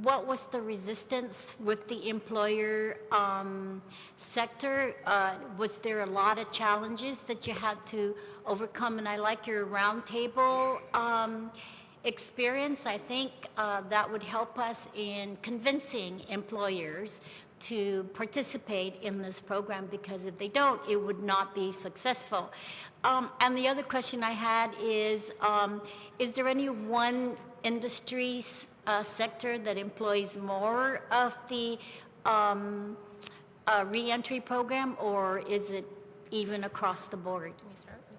what was the resistance with the employer sector? Was there a lot of challenges that you had to overcome? And I like your roundtable experience. I think that would help us in convincing employers to participate in this program, because if they don't, it would not be successful. And the other question I had is there any one industry sector that employs more of the reentry program, or is it even across the board? Can we start? You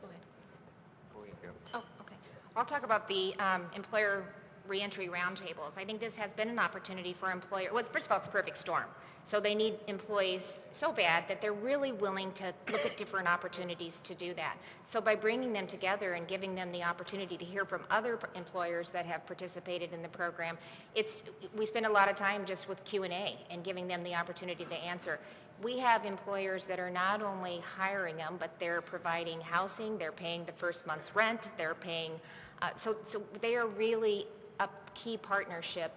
go ahead. Oh, okay. I'll talk about the employer reentry roundtables. I think this has been an opportunity for employers. Well, first of all, it's a perfect storm. So they need employees so bad that they're really willing to look at different opportunities to do that. So by bringing them together and giving them the opportunity to hear from other employers that have participated in the program, we spend a lot of time just with Q&A and giving them the opportunity to answer. We have employers that are not only hiring them, but they're providing housing, they're paying the first month's rent, they're paying, so they are really a key partnership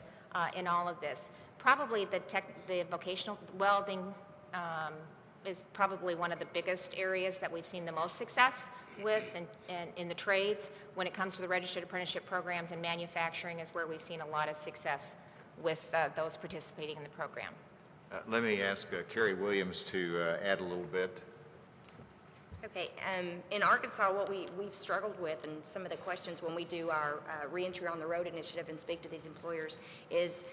in all of this. Probably the vocational welding is probably one of the biggest areas that we've seen the most success with, and in the trades. When it comes to the registered apprenticeship programs, and manufacturing is where we've seen a lot of success with those participating in the program. Let me ask Carrie Williams to add a little bit. Okay, in Arkansas, what we've struggled with, and some of the questions when we do our Reentry on the Road initiative and speak to these employers, is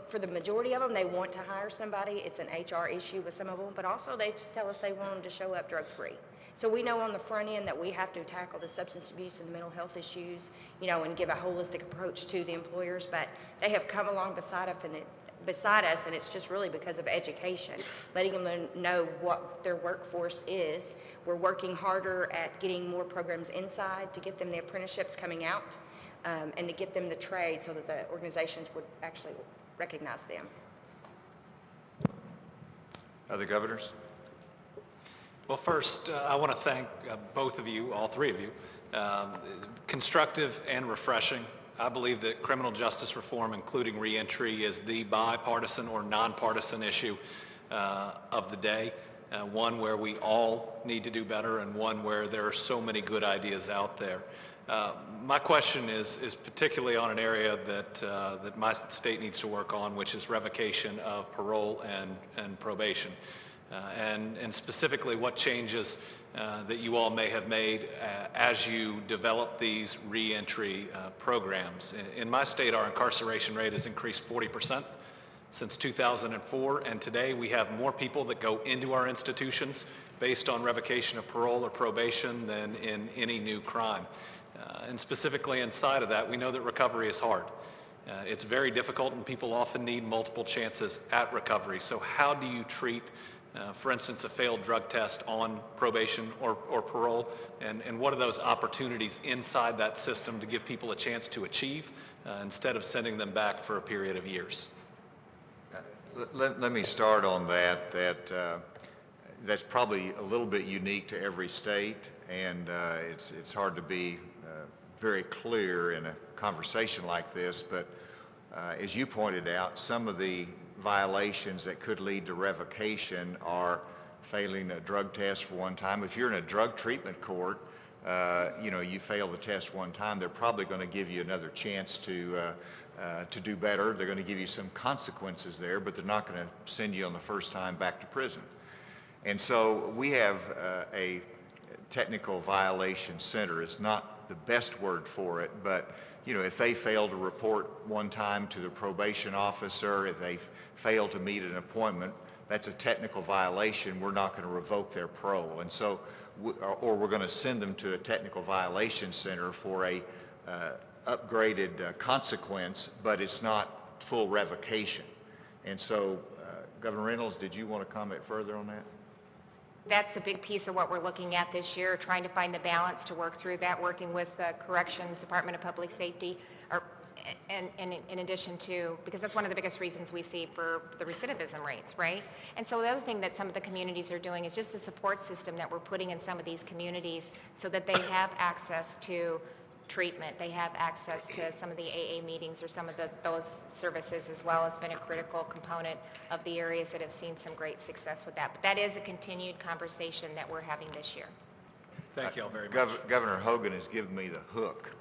for the majority of them, they want to hire somebody. It's an HR issue with some of them, but also they just tell us they want them to show up drug-free. So we know on the front end that we have to tackle the substance abuse and the mental health issues, you know, and give a holistic approach to the employers, but they have come along beside us, and it's just really because of education, letting them know what their workforce is. We're working harder at getting more programs inside to get them the apprenticeships coming out, and to get them the trade so that the organizations would actually recognize them. Other governors? Well, first, I want to thank both of you, all three of you. Constructive and refreshing. I believe that criminal justice reform, including reentry, is the bipartisan or nonpartisan issue of the day. One where we all need to do better, and one where there are so many good ideas out there. My question is particularly on an area that my state needs to work on, which is revocation of parole and probation. And specifically what changes that you all may have made as you develop these reentry programs. In my state, our incarceration rate has increased 40% since 2004, and today we have more people that go into our institutions based on revocation of parole or probation than in any new crime. And specifically inside of that, we know that recovery is hard. It's very difficult, and people often need multiple chances at recovery. So how do you treat, for instance, a failed drug test on probation or parole, and what are those opportunities inside that system to give people a chance to achieve instead of sending them back for a period of years? Let me start on that. That's probably a little bit unique to every state, and it's hard to be very clear in a conversation like this, but as you pointed out, some of the violations that could lead to revocation are failing a drug test for one time. If you're in a drug treatment court, you fail the test one time, they're probably going to give you another chance to do better. They're going to give you some consequences there, but they're not going to send you on the first time back to prison. And so we have a technical violation center. It's not the best word for it, but if they fail to report one time to the probation officer, if they fail to meet an appointment, that's a technical violation. We're not going to revoke their parole. And so, or we're going to send them to a technical violation center for a upgraded consequence, but it's not full revocation. And so, Governor Reynolds, did you want to comment further on that? That's a big piece of what we're looking at this year, trying to find the balance to work through that, working with the Corrections, Department of Public Safety, and in addition to, because that's one of the biggest reasons we see for the recidivism rates, right? And so the other thing that some of the communities are doing is just the support system that we're putting in some of these communities so that they have access to treatment. They have access to some of the AA meetings or some of those services as well has been a critical component of the areas that have seen some great success with that. But that is a continued conversation that we're having this year. Thank you all very much. Governor Hogan has given me the hook